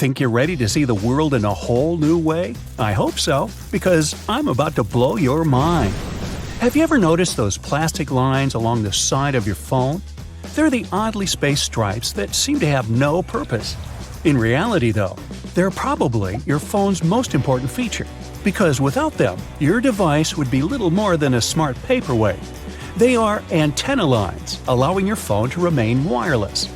Think you're ready to see the world in a whole new way? I hope so, because I'm about to blow your mind. Have you ever noticed those plastic lines along the side of your phone? They're the oddly spaced stripes that seem to have no purpose. In reality, though, they're probably your phone's most important feature, because without them, your device would be little more than a smart paperweight. They are antenna lines, allowing your phone to remain wireless.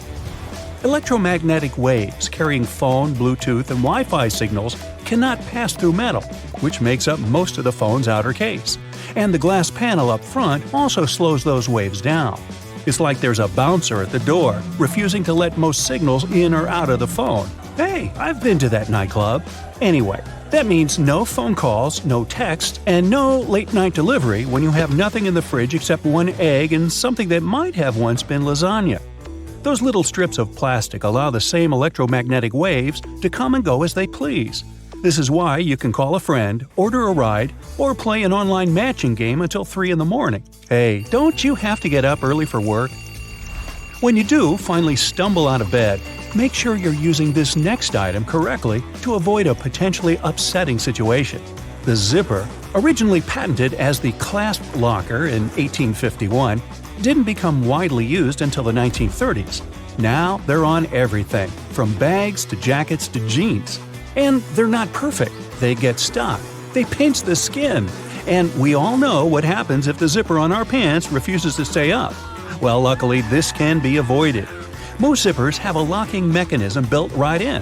Electromagnetic waves carrying phone, Bluetooth, and Wi-Fi signals cannot pass through metal, which makes up most of the phone's outer case. And the glass panel up front also slows those waves down. It's like there's a bouncer at the door, refusing to let most signals in or out of the phone. Hey, I've been to that nightclub. Anyway, that means no phone calls, no text, and no late-night delivery when you have nothing in the fridge except one egg and something that might have once been lasagna. Those little strips of plastic allow the same electromagnetic waves to come and go as they please. This is why you can call a friend, order a ride, or play an online matching game until 3 in the morning. Hey, don't you have to get up early for work? When you do finally stumble out of bed, make sure you're using this next item correctly to avoid a potentially upsetting situation. The zipper, originally patented as the clasp locker in 1851, didn't become widely used until the 1930s. Now they're on everything, from bags to jackets to jeans. And they're not perfect. They get stuck. They pinch the skin. And we all know what happens if the zipper on our pants refuses to stay up. Well, luckily, this can be avoided. Most zippers have a locking mechanism built right in.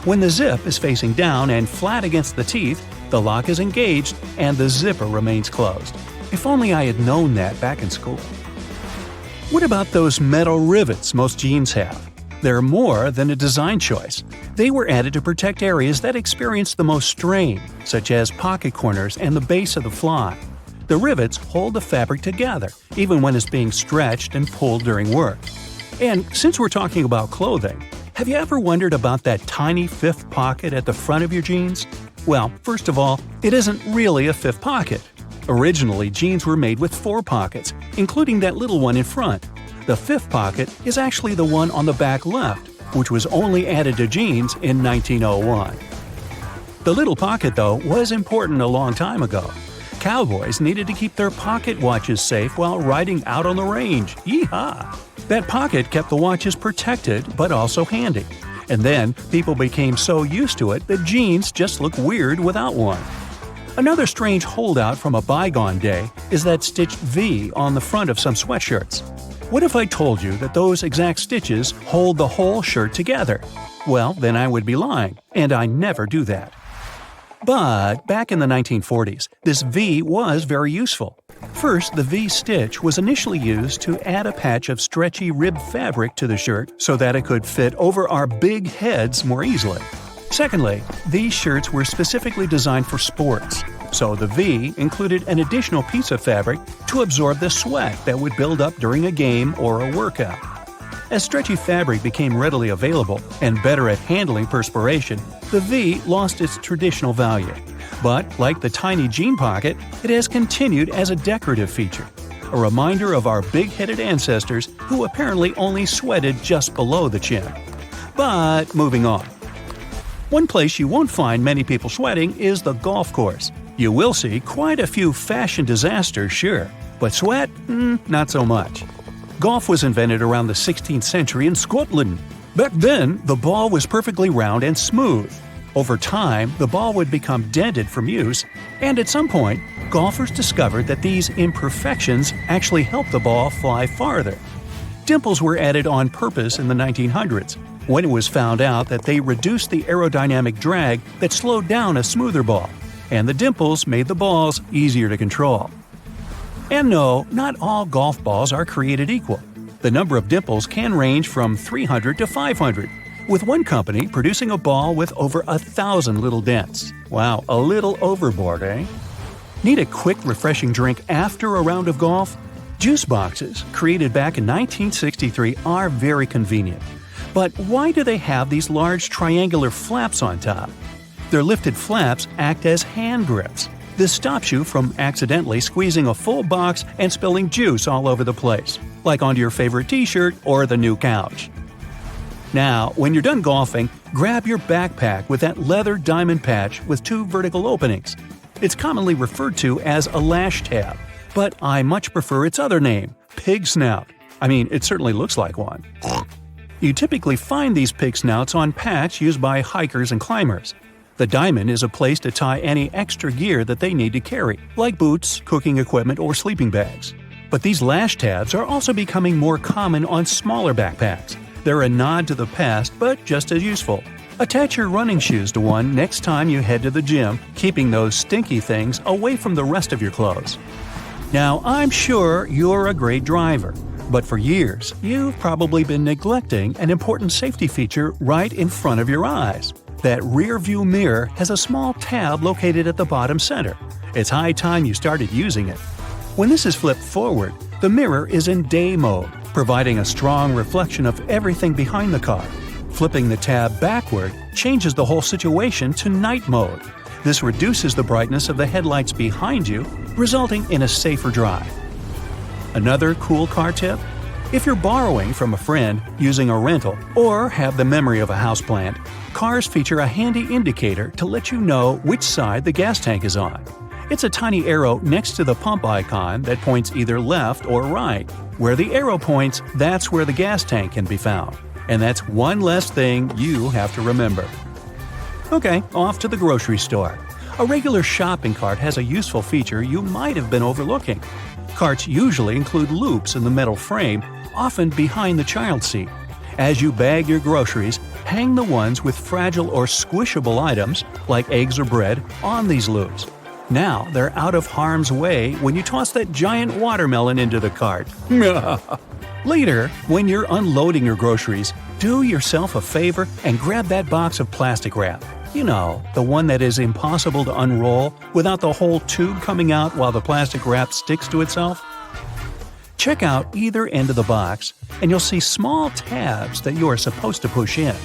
When the zip is facing down and flat against the teeth, the lock is engaged and the zipper remains closed. If only I had known that back in school. What about those metal rivets most jeans have? They're more than a design choice. They were added to protect areas that experience the most strain, such as pocket corners and the base of the fly. The rivets hold the fabric together, even when it's being stretched and pulled during work. And since we're talking about clothing, have you ever wondered about that tiny fifth pocket at the front of your jeans? Well, first of all, it isn't really a fifth pocket. Originally, jeans were made with 4 pockets, including that little one in front. The fifth pocket is actually the one on the back left, which was only added to jeans in 1901. The little pocket, though, was important a long time ago. Cowboys needed to keep their pocket watches safe while riding out on the range. Yeehaw! That pocket kept the watches protected but also handy. And then people became so used to it that jeans just look weird without one. Another strange holdout from a bygone day is that stitched V on the front of some sweatshirts. What if I told you that those exact stitches hold the whole shirt together? Well, then I would be lying, and I never do that. But back in the 1940s, this V was very useful. First, the V-stitch was initially used to add a patch of stretchy rib fabric to the shirt so that it could fit over our big heads more easily. Secondly, these shirts were specifically designed for sports, so the V included an additional piece of fabric to absorb the sweat that would build up during a game or a workout. As stretchy fabric became readily available and better at handling perspiration, the V lost its traditional value. But, like the tiny jean pocket, it has continued as a decorative feature, a reminder of our big-headed ancestors who apparently only sweated just below the chin. But moving on. One place you won't find many people sweating is the golf course. You will see quite a few fashion disasters, sure, but sweat? Not so much. Golf was invented around the 16th century in Scotland. Back then, the ball was perfectly round and smooth. Over time, the ball would become dented from use, and at some point, golfers discovered that these imperfections actually helped the ball fly farther. Dimples were added on purpose in the 1900s, when it was found out that they reduced the aerodynamic drag that slowed down a smoother ball, and the dimples made the balls easier to control. And no, not all golf balls are created equal. The number of dimples can range from 300 to 500, with one company producing a ball with over 1,000 little dents. Wow, a little overboard, eh? Need a quick, refreshing drink after a round of golf? Juice boxes, created back in 1963, are very convenient. But why do they have these large triangular flaps on top? Their lifted flaps act as hand grips. This stops you from accidentally squeezing a full box and spilling juice all over the place, like onto your favorite t-shirt or the new couch. Now, when you're done golfing, grab your backpack with that leather diamond patch with 2 vertical openings. It's commonly referred to as a lash tab, but I much prefer its other name, pig snout. I mean, it certainly looks like one. You typically find these pig snouts on packs used by hikers and climbers. The diamond is a place to tie any extra gear that they need to carry, like boots, cooking equipment, or sleeping bags. But these lash tabs are also becoming more common on smaller backpacks. They're a nod to the past, but just as useful. Attach your running shoes to one next time you head to the gym, keeping those stinky things away from the rest of your clothes. Now, I'm sure you're a great driver, but for years, you've probably been neglecting an important safety feature right in front of your eyes. That rear-view mirror has a small tab located at the bottom center. It's high time you started using it. When this is flipped forward, the mirror is in day mode, providing a strong reflection of everything behind the car. Flipping the tab backward changes the whole situation to night mode. This reduces the brightness of the headlights behind you, resulting in a safer drive. Another cool car tip? If you're borrowing from a friend, using a rental, or have the memory of a houseplant, cars feature a handy indicator to let you know which side the gas tank is on. It's a tiny arrow next to the pump icon that points either left or right. Where the arrow points, that's where the gas tank can be found. And that's one less thing you have to remember. Okay, off to the grocery store. A regular shopping cart has a useful feature you might have been overlooking. Carts usually include loops in the metal frame, often behind the child seat. As you bag your groceries, hang the ones with fragile or squishable items, like eggs or bread, on these loops. Now they're out of harm's way when you toss that giant watermelon into the cart. Later, when you're unloading your groceries, do yourself a favor and grab that box of plastic wrap. You know, the one that is impossible to unroll without the whole tube coming out while the plastic wrap sticks to itself. Check out either end of the box, and you'll see small tabs that you are supposed to push in.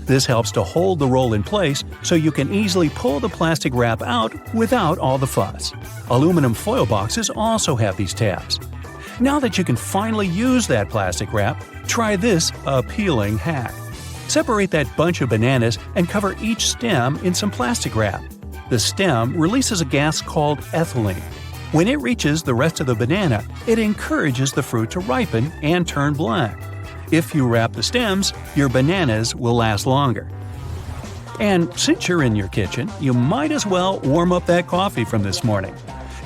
This helps to hold the roll in place so you can easily pull the plastic wrap out without all the fuss. Aluminum foil boxes also have these tabs. Now that you can finally use that plastic wrap, try this appealing hack. Separate that bunch of bananas and cover each stem in some plastic wrap. The stem releases a gas called ethylene. When it reaches the rest of the banana, it encourages the fruit to ripen and turn black. If you wrap the stems, your bananas will last longer. And since you're in your kitchen, you might as well warm up that coffee from this morning.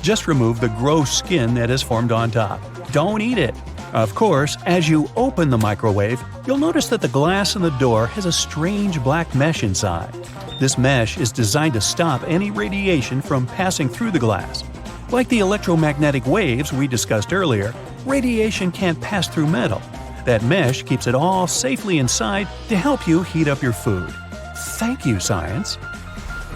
Just remove the gross skin that has formed on top. Don't eat it. Of course, as you open the microwave, you'll notice that the glass in the door has a strange black mesh inside. This mesh is designed to stop any radiation from passing through the glass. Like the electromagnetic waves we discussed earlier, radiation can't pass through metal. That mesh keeps it all safely inside to help you heat up your food. Thank you, science!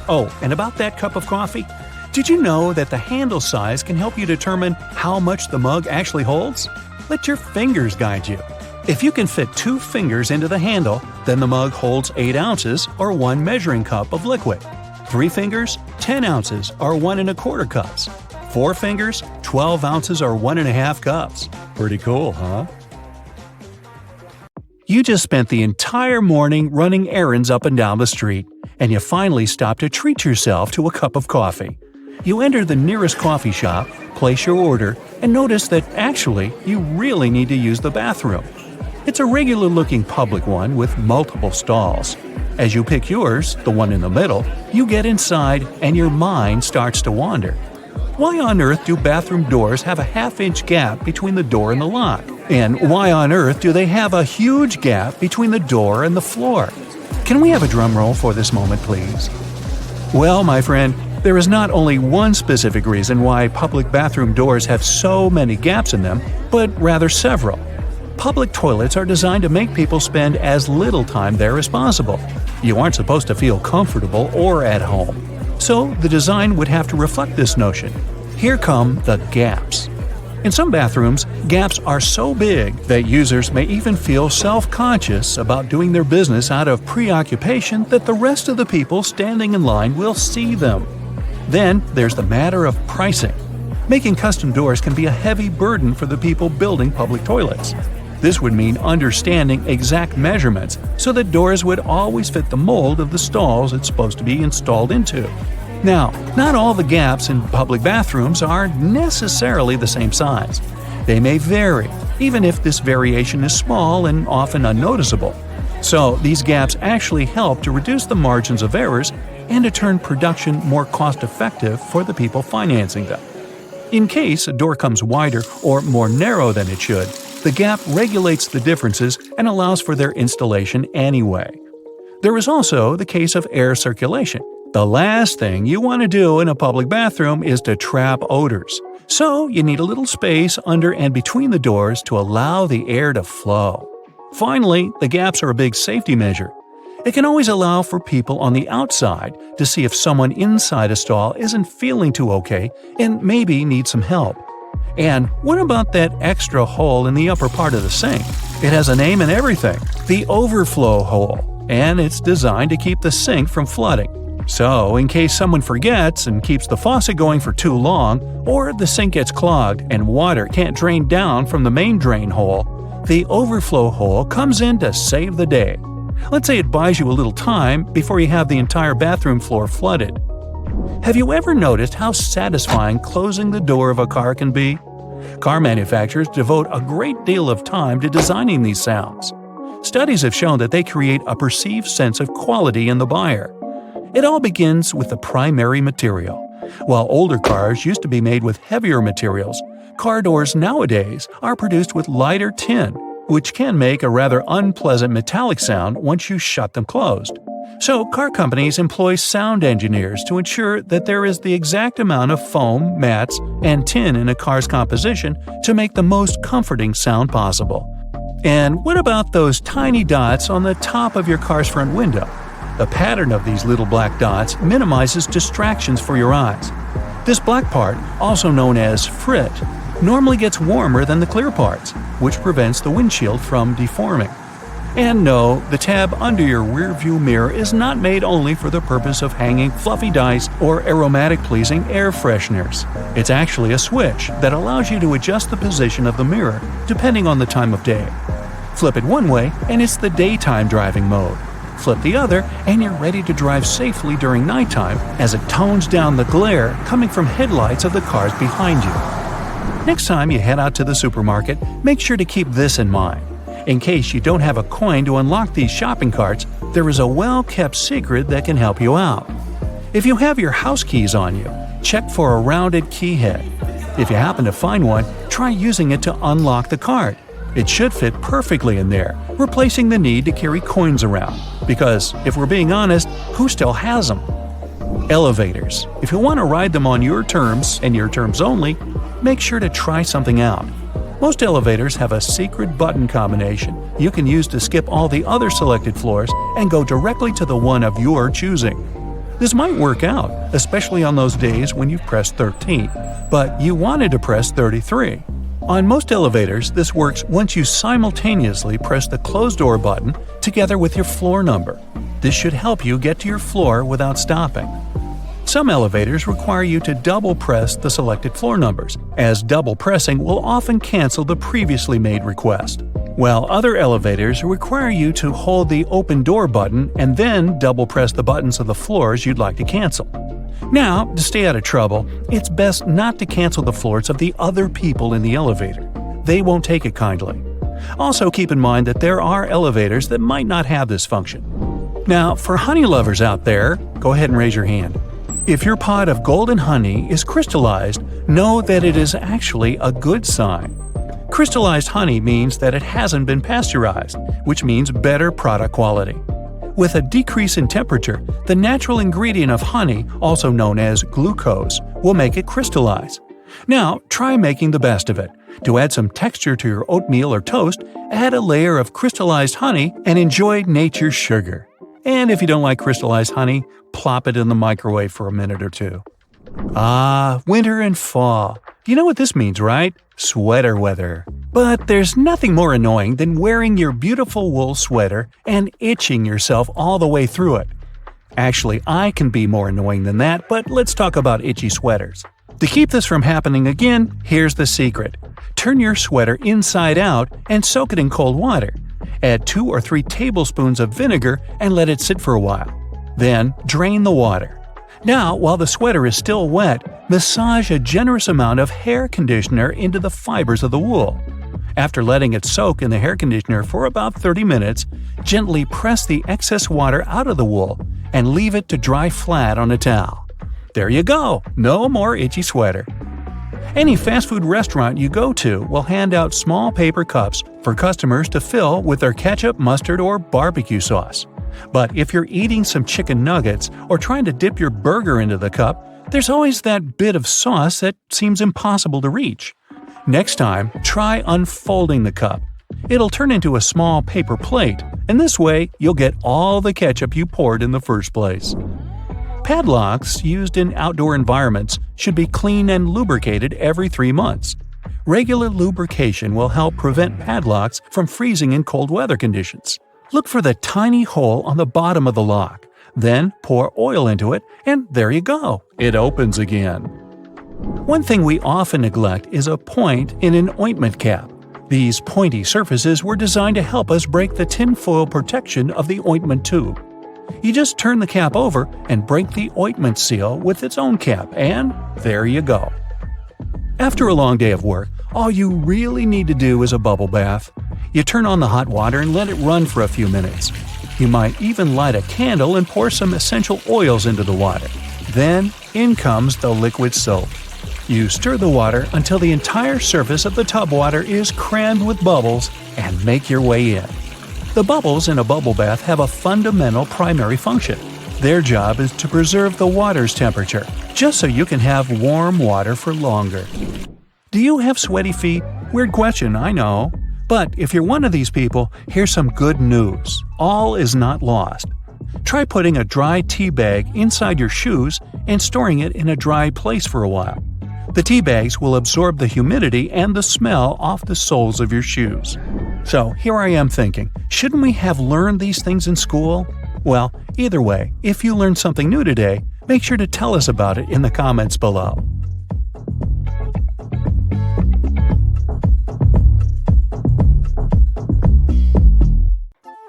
Oh, and about that cup of coffee, did you know that the handle size can help you determine how much the mug actually holds? Let your fingers guide you. If you can fit 2 fingers into the handle, then the mug holds 8 ounces or 1 measuring cup of liquid. 3 fingers, 10 ounces or 1 1/4 cups. 4 fingers, 12 ounces or 1 1/2 cups. Pretty cool, huh? You just spent the entire morning running errands up and down the street, and you finally stop to treat yourself to a cup of coffee. You enter the nearest coffee shop, place your order, and notice that actually you really need to use the bathroom. It's a regular-looking public one with multiple stalls. As you pick yours, the one in the middle, you get inside and your mind starts to wander. Why on earth do bathroom doors have a half-inch gap between the door and the lock? And why on earth do they have a huge gap between the door and the floor? Can we have a drum roll for this moment, please? Well, my friend, there is not only one specific reason why public bathroom doors have so many gaps in them, but rather several. Public toilets are designed to make people spend as little time there as possible. You aren't supposed to feel comfortable or at home. So the design would have to reflect this notion. Here come the gaps. In some bathrooms, gaps are so big that users may even feel self-conscious about doing their business out of preoccupation that the rest of the people standing in line will see them. Then there's the matter of pricing. Making custom doors can be a heavy burden for the people building public toilets. This would mean understanding exact measurements so that doors would always fit the mold of the stalls it's supposed to be installed into. Now, not all the gaps in public bathrooms are necessarily the same size. They may vary, even if this variation is small and often unnoticeable. So, these gaps actually help to reduce the margins of errors and to turn production more cost-effective for the people financing them. In case a door comes wider or more narrow than it should, the gap regulates the differences and allows for their installation anyway. There is also the case of air circulation. The last thing you want to do in a public bathroom is to trap odors. So you need a little space under and between the doors to allow the air to flow. Finally, the gaps are a big safety measure. It can always allow for people on the outside to see if someone inside a stall isn't feeling too okay and maybe needs some help. And what about that extra hole in the upper part of the sink? It has a name and everything, the overflow hole, and it's designed to keep the sink from flooding. So, in case someone forgets and keeps the faucet going for too long, or the sink gets clogged and water can't drain down from the main drain hole, the overflow hole comes in to save the day. Let's say it buys you a little time before you have the entire bathroom floor flooded. Have you ever noticed how satisfying closing the door of a car can be? Car manufacturers devote a great deal of time to designing these sounds. Studies have shown that they create a perceived sense of quality in the buyer. It all begins with the primary material. While older cars used to be made with heavier materials, car doors nowadays are produced with lighter tin, which can make a rather unpleasant metallic sound once you shut them closed. So car companies employ sound engineers to ensure that there is the exact amount of foam, mats, and tin in a car's composition to make the most comforting sound possible. And what about those tiny dots on the top of your car's front window? The pattern of these little black dots minimizes distractions for your eyes. This black part, also known as frit, normally gets warmer than the clear parts, which prevents the windshield from deforming. And no, the tab under your rearview mirror is not made only for the purpose of hanging fluffy dice or aromatic-pleasing air fresheners. It's actually a switch that allows you to adjust the position of the mirror depending on the time of day. Flip it one way and it's the daytime driving mode. Flip the other and you're ready to drive safely during nighttime as it tones down the glare coming from headlights of the cars behind you. Next time you head out to the supermarket, make sure to keep this in mind. In case you don't have a coin to unlock these shopping carts, there is a well-kept secret that can help you out. If you have your house keys on you, check for a rounded key head. If you happen to find one, try using it to unlock the cart. It should fit perfectly in there, replacing the need to carry coins around. Because, if we're being honest, who still has them? Elevators. If you want to ride them on your terms, and your terms only, make sure to try something out. Most elevators have a secret button combination you can use to skip all the other selected floors and go directly to the one of your choosing. This might work out, especially on those days when you've pressed 13, but you wanted to press 33. On most elevators, this works once you simultaneously press the close door button together with your floor number. This should help you get to your floor without stopping. Some elevators require you to double press the selected floor numbers, as double pressing will often cancel the previously made request. While other elevators require you to hold the open door button and then double press the buttons of the floors you'd like to cancel. Now, to stay out of trouble, it's best not to cancel the floors of the other people in the elevator. They won't take it kindly. Also keep in mind that there are elevators that might not have this function. Now, for honey lovers out there, go ahead and raise your hand. If your pot of golden honey is crystallized, know that it is actually a good sign. Crystallized honey means that it hasn't been pasteurized, which means better product quality. With a decrease in temperature, the natural ingredient of honey, also known as glucose, will make it crystallize. Now, try making the best of it. To add some texture to your oatmeal or toast, add a layer of crystallized honey and enjoy nature's sugar. And if you don't like crystallized honey, plop it in the microwave for a minute or two. Ah, winter and fall. You know what this means, right? Sweater weather. But there's nothing more annoying than wearing your beautiful wool sweater and itching yourself all the way through it. Actually, I can be more annoying than that, but let's talk about itchy sweaters. To keep this from happening again, here's the secret. Turn your sweater inside out and soak it in cold water. Add 2 or 3 tablespoons of vinegar and let it sit for a while. Then, drain the water. Now, while the sweater is still wet, massage a generous amount of hair conditioner into the fibers of the wool. After letting it soak in the hair conditioner for about 30 minutes, gently press the excess water out of the wool and leave it to dry flat on a towel. There you go! No more itchy sweater. Any fast food restaurant you go to will hand out small paper cups for customers to fill with their ketchup, mustard, or barbecue sauce. But if you're eating some chicken nuggets or trying to dip your burger into the cup, there's always that bit of sauce that seems impossible to reach. Next time, try unfolding the cup. It'll turn into a small paper plate, and this way you'll get all the ketchup you poured in the first place. Padlocks used in outdoor environments should be cleaned and lubricated every 3 months. Regular lubrication will help prevent padlocks from freezing in cold weather conditions. Look for the tiny hole on the bottom of the lock. Then pour oil into it, and there you go. It opens again. One thing we often neglect is a point in an ointment cap. These pointy surfaces were designed to help us break the tinfoil protection of the ointment tube. You just turn the cap over and break the ointment seal with its own cap, and there you go. After a long day of work, all you really need to do is a bubble bath. You turn on the hot water and let it run for a few minutes. You might even light a candle and pour some essential oils into the water. Then, in comes the liquid soap. You stir the water until the entire surface of the tub water is crammed with bubbles and make your way in. The bubbles in a bubble bath have a fundamental primary function. Their job is to preserve the water's temperature, just so you can have warm water for longer. Do you have sweaty feet? Weird question, I know. But if you're one of these people, here's some good news. All is not lost. Try putting a dry tea bag inside your shoes and storing it in a dry place for a while. The tea bags will absorb the humidity and the smell off the soles of your shoes. So here I am thinking, shouldn't we have learned these things in school? Well, either way, if you learned something new today, make sure to tell us about it in the comments below.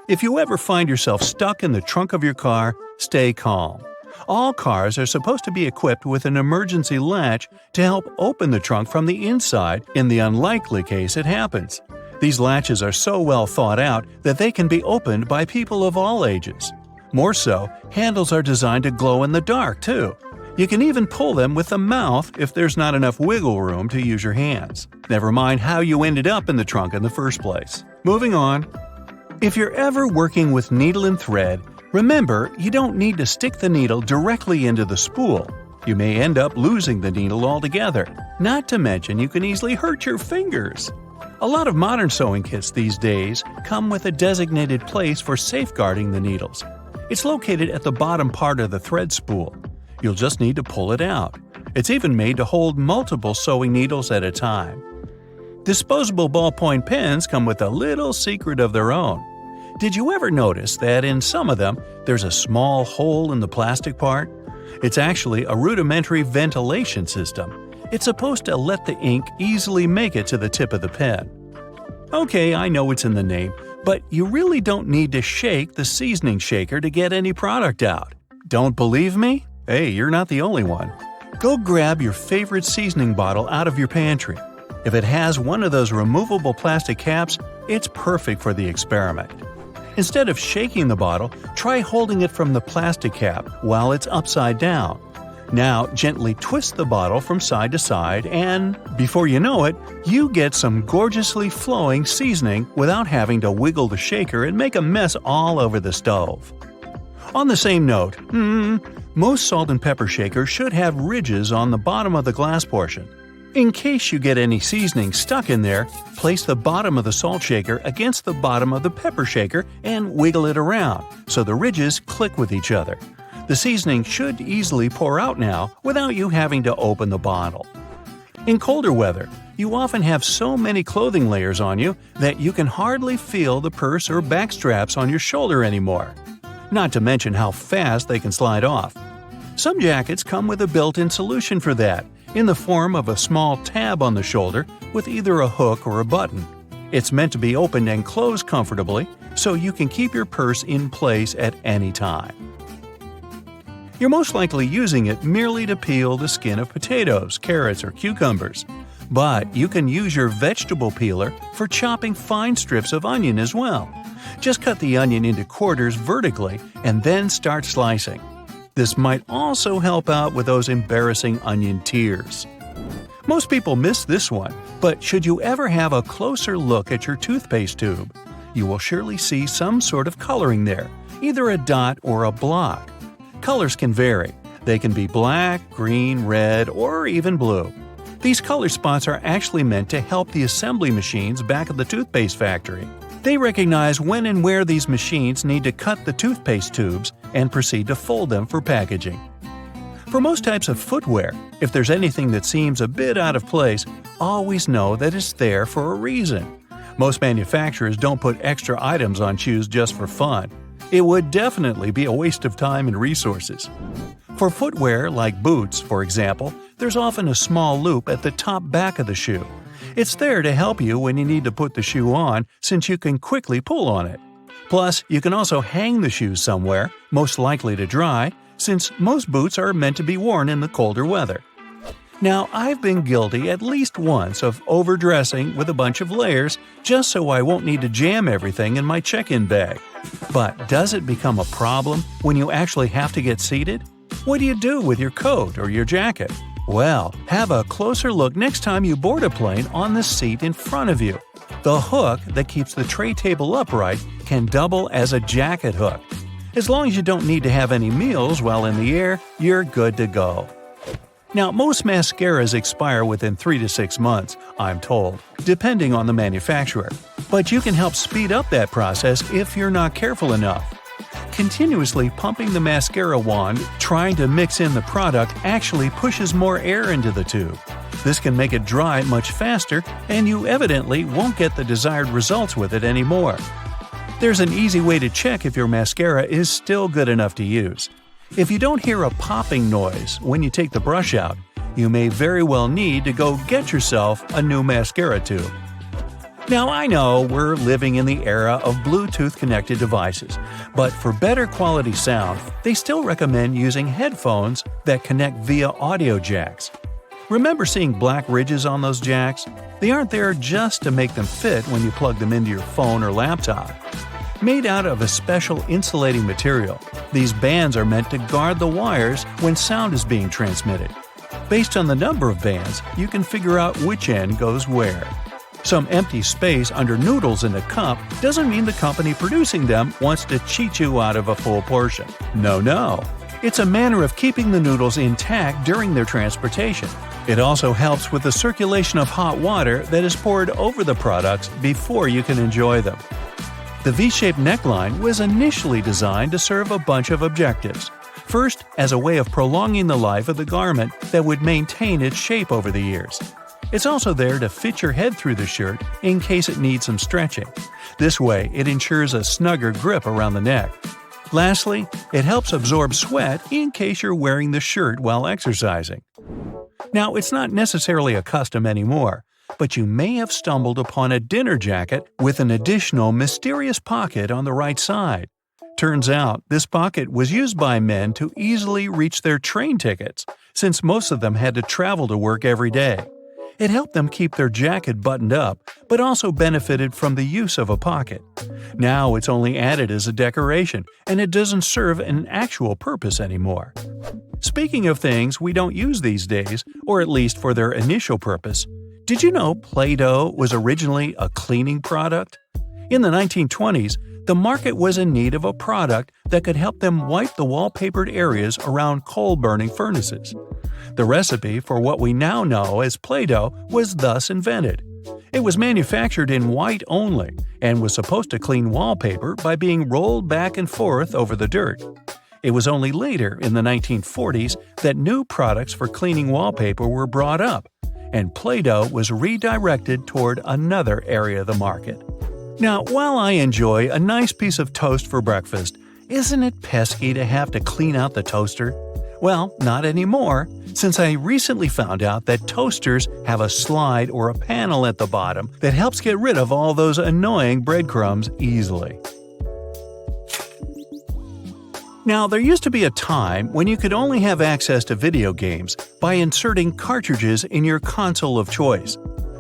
If you ever find yourself stuck in the trunk of your car, stay calm. All cars are supposed to be equipped with an emergency latch to help open the trunk from the inside in the unlikely case it happens. These latches are so well thought out that they can be opened by people of all ages. More so, handles are designed to glow in the dark, too. You can even pull them with the mouth if there's not enough wiggle room to use your hands. Never mind how you ended up in the trunk in the first place. Moving on. If you're ever working with needle and thread, remember you don't need to stick the needle directly into the spool. You may end up losing the needle altogether. Not to mention you can easily hurt your fingers. A lot of modern sewing kits these days come with a designated place for safeguarding the needles. It's located at the bottom part of the thread spool. You'll just need to pull it out. It's even made to hold multiple sewing needles at a time. Disposable ballpoint pens come with a little secret of their own. Did you ever notice that in some of them there's a small hole in the plastic part? It's actually a rudimentary ventilation system. It's supposed to let the ink easily make it to the tip of the pen. Okay, I know it's in the name, but you really don't need to shake the seasoning shaker to get any product out. Don't believe me? Hey, you're not the only one. Go grab your favorite seasoning bottle out of your pantry. If it has one of those removable plastic caps, it's perfect for the experiment. Instead of shaking the bottle, try holding it from the plastic cap while it's upside down. Now gently twist the bottle from side to side and, before you know it, you get some gorgeously flowing seasoning without having to wiggle the shaker and make a mess all over the stove. On the same note, most salt and pepper shakers should have ridges on the bottom of the glass portion. In case you get any seasoning stuck in there, place the bottom of the salt shaker against the bottom of the pepper shaker and wiggle it around so the ridges click with each other. The seasoning should easily pour out now without you having to open the bottle. In colder weather, you often have so many clothing layers on you that you can hardly feel the purse or back straps on your shoulder anymore. Not to mention how fast they can slide off. Some jackets come with a built-in solution for that, in the form of a small tab on the shoulder with either a hook or a button. It's meant to be opened and closed comfortably, so you can keep your purse in place at any time. You're most likely using it merely to peel the skin of potatoes, carrots, or cucumbers. But you can use your vegetable peeler for chopping fine strips of onion as well. Just cut the onion into quarters vertically and then start slicing. This might also help out with those embarrassing onion tears. Most people miss this one, but should you ever have a closer look at your toothpaste tube, you will surely see some sort of coloring there, either a dot or a block. Colors can vary. They can be black, green, red, or even blue. These color spots are actually meant to help the assembly machines back at the toothpaste factory. They recognize when and where these machines need to cut the toothpaste tubes and proceed to fold them for packaging. For most types of footwear, if there's anything that seems a bit out of place, always know that it's there for a reason. Most manufacturers don't put extra items on shoes just for fun. It would definitely be a waste of time and resources. For footwear like boots, for example, there's often a small loop at the top back of the shoe. It's there to help you when you need to put the shoe on, since you can quickly pull on it. Plus, you can also hang the shoes somewhere, most likely to dry, since most boots are meant to be worn in the colder weather. Now, I've been guilty at least once of overdressing with a bunch of layers just so I won't need to jam everything in my check-in bag. But does it become a problem when you actually have to get seated? What do you do with your coat or your jacket? Well, have a closer look next time you board a plane on the seat in front of you. The hook that keeps the tray table upright can double as a jacket hook. As long as you don't need to have any meals while in the air, you're good to go. Now, most mascaras expire within 3 to 6 months, I'm told, depending on the manufacturer. But you can help speed up that process if you're not careful enough. Continuously pumping the mascara wand, trying to mix in the product actually pushes more air into the tube. This can make it dry much faster, and you evidently won't get the desired results with it anymore. There's an easy way to check if your mascara is still good enough to use. If you don't hear a popping noise when you take the brush out, you may very well need to go get yourself a new mascara tube. Now, I know we're living in the era of Bluetooth-connected devices, but for better quality sound, they still recommend using headphones that connect via audio jacks. Remember seeing black ridges on those jacks? They aren't there just to make them fit when you plug them into your phone or laptop. Made out of a special insulating material, these bands are meant to guard the wires when sound is being transmitted. Based on the number of bands, you can figure out which end goes where. Some empty space under noodles in a cup doesn't mean the company producing them wants to cheat you out of a full portion. No. It's a manner of keeping the noodles intact during their transportation. It also helps with the circulation of hot water that is poured over the products before you can enjoy them. The V-shaped neckline was initially designed to serve a bunch of objectives. First, as a way of prolonging the life of the garment that would maintain its shape over the years. It's also there to fit your head through the shirt in case it needs some stretching. This way, it ensures a snugger grip around the neck. Lastly, it helps absorb sweat in case you're wearing the shirt while exercising. Now, it's not necessarily a custom anymore, but you may have stumbled upon a dinner jacket with an additional mysterious pocket on the right side. Turns out, this pocket was used by men to easily reach their train tickets, since most of them had to travel to work every day. It helped them keep their jacket buttoned up, but also benefited from the use of a pocket. Now it's only added as a decoration, and it doesn't serve an actual purpose anymore. Speaking of things we don't use these days, or at least for their initial purpose, did you know Play-Doh was originally a cleaning product? In the 1920s, the market was in need of a product that could help them wipe the wallpapered areas around coal-burning furnaces. The recipe for what we now know as Play-Doh was thus invented. It was manufactured in white only, and was supposed to clean wallpaper by being rolled back and forth over the dirt. It was only later, in the 1940s, that new products for cleaning wallpaper were brought up, and Play-Doh was redirected toward another area of the market. Now, while I enjoy a nice piece of toast for breakfast, isn't it pesky to have to clean out the toaster? Well, not anymore, since I recently found out that toasters have a slide or a panel at the bottom that helps get rid of all those annoying breadcrumbs easily. Now, there used to be a time when you could only have access to video games by inserting cartridges in your console of choice.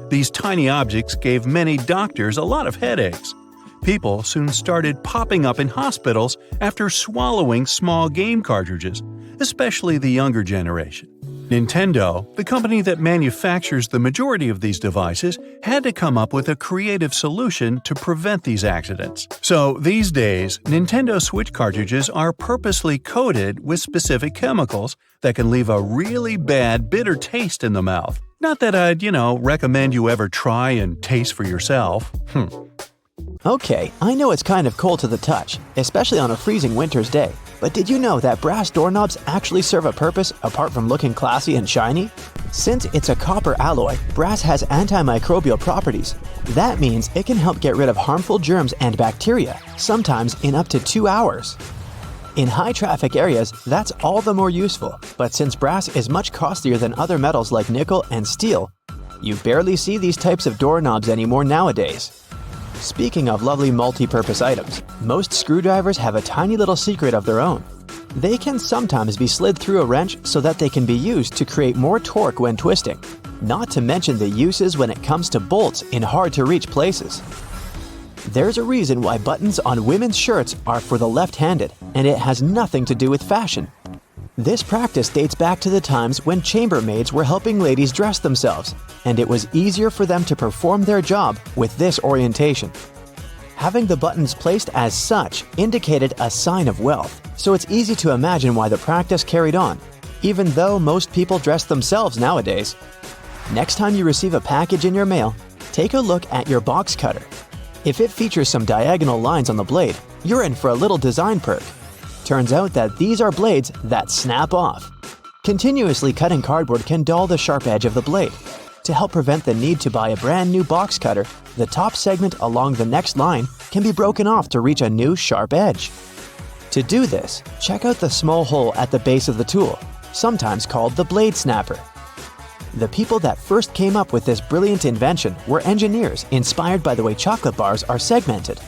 These tiny objects gave many doctors a lot of headaches. People soon started popping up in hospitals after swallowing small game cartridges, especially the younger generation. Nintendo, the company that manufactures the majority of these devices, had to come up with a creative solution to prevent these accidents. So these days, Nintendo Switch cartridges are purposely coated with specific chemicals that can leave a really bad, bitter taste in the mouth. Not that I'd, recommend you ever try and taste for yourself. Okay, I know it's kind of cold to the touch, especially on a freezing winter's day, but did you know that brass doorknobs actually serve a purpose apart from looking classy and shiny? Since it's a copper alloy, brass has antimicrobial properties. That means it can help get rid of harmful germs and bacteria, sometimes in up to 2 hours. In high-traffic areas, that's all the more useful, but since brass is much costlier than other metals like nickel and steel, you barely see these types of doorknobs anymore nowadays. Speaking of lovely multi-purpose items, most screwdrivers have a tiny little secret of their own. They can sometimes be slid through a wrench so that they can be used to create more torque when twisting, not to mention the uses when it comes to bolts in hard-to-reach places. There's a reason why buttons on women's shirts are for the left-handed, and it has nothing to do with fashion. This practice dates back to the times when chambermaids were helping ladies dress themselves, and it was easier for them to perform their job with this orientation. Having the buttons placed as such indicated a sign of wealth, so it's easy to imagine why the practice carried on, even though most people dress themselves nowadays. Next time you receive a package in your mail, take a look at your box cutter. If it features some diagonal lines on the blade, you're in for a little design perk. Turns out that these are blades that snap off. Continuously cutting cardboard can dull the sharp edge of the blade. To help prevent the need to buy a brand new box cutter, the top segment along the next line can be broken off to reach a new sharp edge. To do this, check out the small hole at the base of the tool, sometimes called the blade snapper. The people that first came up with this brilliant invention were engineers inspired by the way chocolate bars are segmented.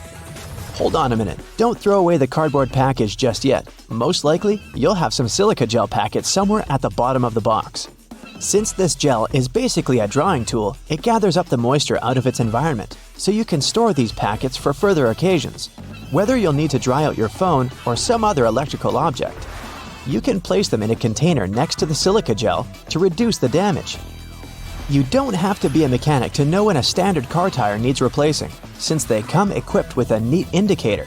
Hold on a minute, don't throw away the cardboard package just yet. Most likely, you'll have some silica gel packets somewhere at the bottom of the box. Since this gel is basically a drawing tool, it gathers up the moisture out of its environment, so you can store these packets for further occasions. Whether you'll need to dry out your phone or some other electrical object, you can place them in a container next to the silica gel to reduce the damage. You don't have to be a mechanic to know when a standard car tire needs replacing, since they come equipped with a neat indicator.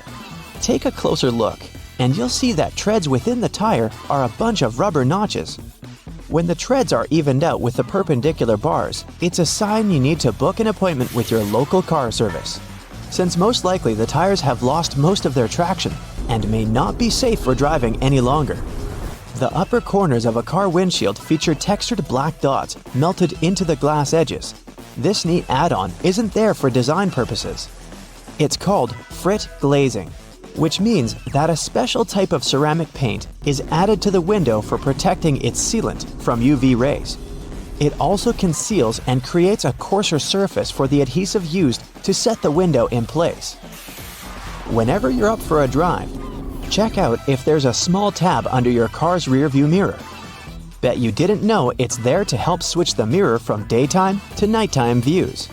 Take a closer look, and you'll see that treads within the tire are a bunch of rubber notches. When the treads are evened out with the perpendicular bars, it's a sign you need to book an appointment with your local car service, since most likely the tires have lost most of their traction and may not be safe for driving any longer. The upper corners of a car windshield feature textured black dots melted into the glass edges. This neat add-on isn't there for design purposes. It's called frit glazing, which means that a special type of ceramic paint is added to the window for protecting its sealant from UV rays. It also conceals and creates a coarser surface for the adhesive used to set the window in place. Whenever you're up for a drive, check out if there's a small tab under your car's rearview mirror. Bet you didn't know it's there to help switch the mirror from daytime to nighttime views.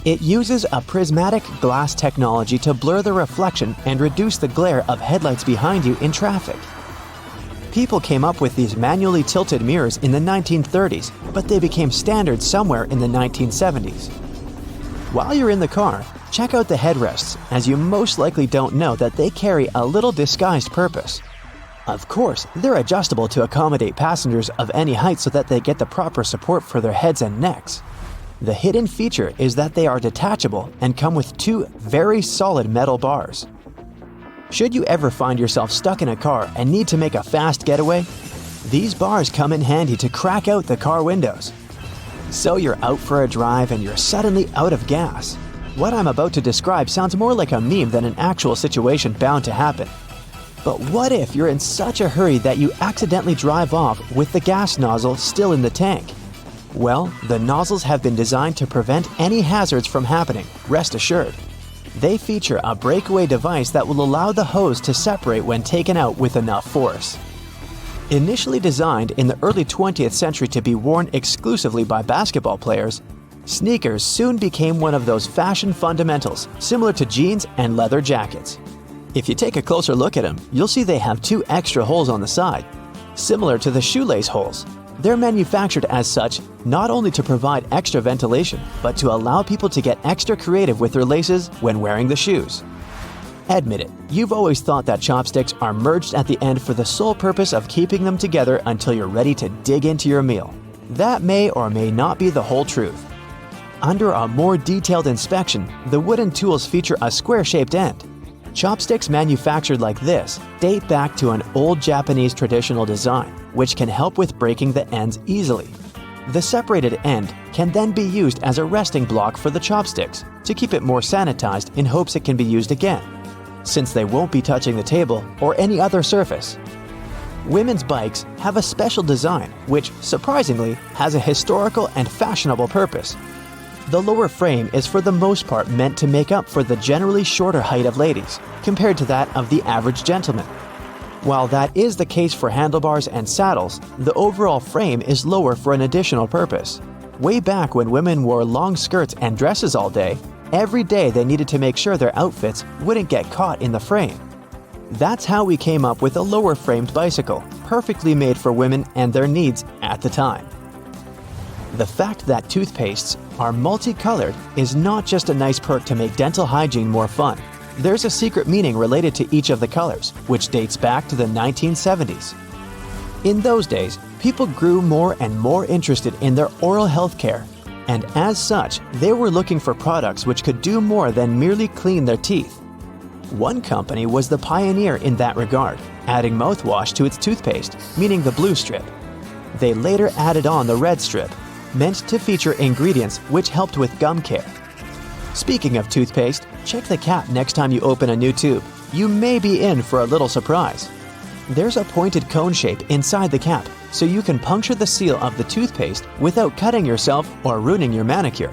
It uses a prismatic glass technology to blur the reflection and reduce the glare of headlights behind you in traffic. People came up with these manually tilted mirrors in the 1930s, but they became standard somewhere in the 1970s. While you're in the car, check out the headrests, as you most likely don't know that they carry a little disguised purpose. Of course, they're adjustable to accommodate passengers of any height so that they get the proper support for their heads and necks. The hidden feature is that they are detachable and come with two very solid metal bars. Should you ever find yourself stuck in a car and need to make a fast getaway, these bars come in handy to crack out the car windows. So you're out for a drive and you're suddenly out of gas. What I'm about to describe sounds more like a meme than an actual situation bound to happen. But what if you're in such a hurry that you accidentally drive off with the gas nozzle still in the tank? Well, the nozzles have been designed to prevent any hazards from happening, rest assured. They feature a breakaway device that will allow the hose to separate when taken out with enough force. Initially designed in the early 20th century to be worn exclusively by basketball players, sneakers soon became one of those fashion fundamentals, similar to jeans and leather jackets. If you take a closer look at them, you'll see they have 2 extra holes on the side, similar to the shoelace holes. They're manufactured as such not only to provide extra ventilation, but to allow people to get extra creative with their laces when wearing the shoes. Admit it, you've always thought that chopsticks are merged at the end for the sole purpose of keeping them together until you're ready to dig into your meal. That may or may not be the whole truth. Under a more detailed inspection, the wooden tools feature a square-shaped end. Chopsticks manufactured like this date back to an old Japanese traditional design, which can help with breaking the ends easily. The separated end can then be used as a resting block for the chopsticks to keep it more sanitized in hopes it can be used again, since they won't be touching the table or any other surface. Women's bikes have a special design which, surprisingly, has a historical and fashionable purpose. The lower frame is for the most part meant to make up for the generally shorter height of ladies, compared to that of the average gentleman. While that is the case for handlebars and saddles, the overall frame is lower for an additional purpose. Way back when women wore long skirts and dresses all day, every day they needed to make sure their outfits wouldn't get caught in the frame. That's how we came up with a lower-framed bicycle, perfectly made for women and their needs at the time. The fact that toothpastes are multicolored is not just a nice perk to make dental hygiene more fun. There's a secret meaning related to each of the colors, which dates back to the 1970s. In those days, people grew more and more interested in their oral health care, and as such, they were looking for products which could do more than merely clean their teeth. One company was the pioneer in that regard, adding mouthwash to its toothpaste, meaning the blue strip. They later added on the red strip, meant to feature ingredients which helped with gum care. Speaking of toothpaste, check the cap next time you open a new tube. You may be in for a little surprise. There's a pointed cone shape inside the cap, so you can puncture the seal of the toothpaste without cutting yourself or ruining your manicure.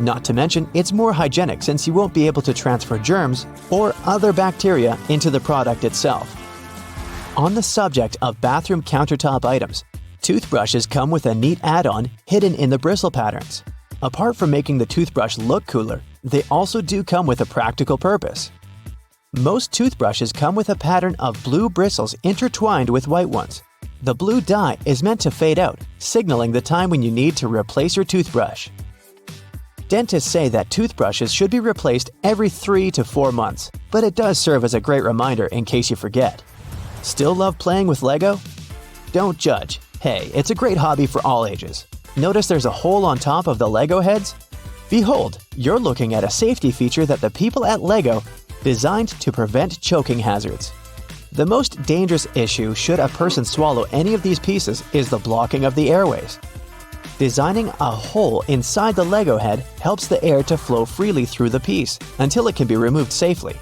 Not to mention, it's more hygienic since you won't be able to transfer germs or other bacteria into the product itself. On the subject of bathroom countertop items, toothbrushes come with a neat add-on hidden in the bristle patterns. Apart from making the toothbrush look cooler, they also do come with a practical purpose. Most toothbrushes come with a pattern of blue bristles intertwined with white ones. The blue dye is meant to fade out, signaling the time when you need to replace your toothbrush. Dentists say that toothbrushes should be replaced every 3 to 4 months, but it does serve as a great reminder in case you forget. Still love playing with Lego? Don't judge. Hey, it's a great hobby for all ages. Notice there's a hole on top of the Lego heads? Behold, you're looking at a safety feature that the people at Lego designed to prevent choking hazards. The most dangerous issue should a person swallow any of these pieces is the blocking of the airways. Designing a hole inside the Lego head helps the air to flow freely through the piece until it can be removed safely.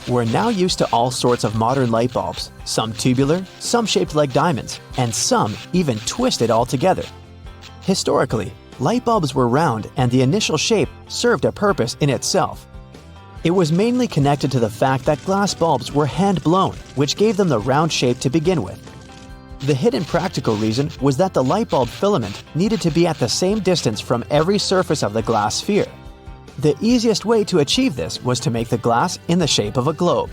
We're now used to all sorts of modern light bulbs, some tubular, some shaped like diamonds, and some even twisted altogether. Historically, light bulbs were round and the initial shape served a purpose in itself. It was mainly connected to the fact that glass bulbs were hand-blown, which gave them the round shape to begin with. The hidden practical reason was that the light bulb filament needed to be at the same distance from every surface of the glass sphere. The easiest way to achieve this was to make the glass in the shape of a globe.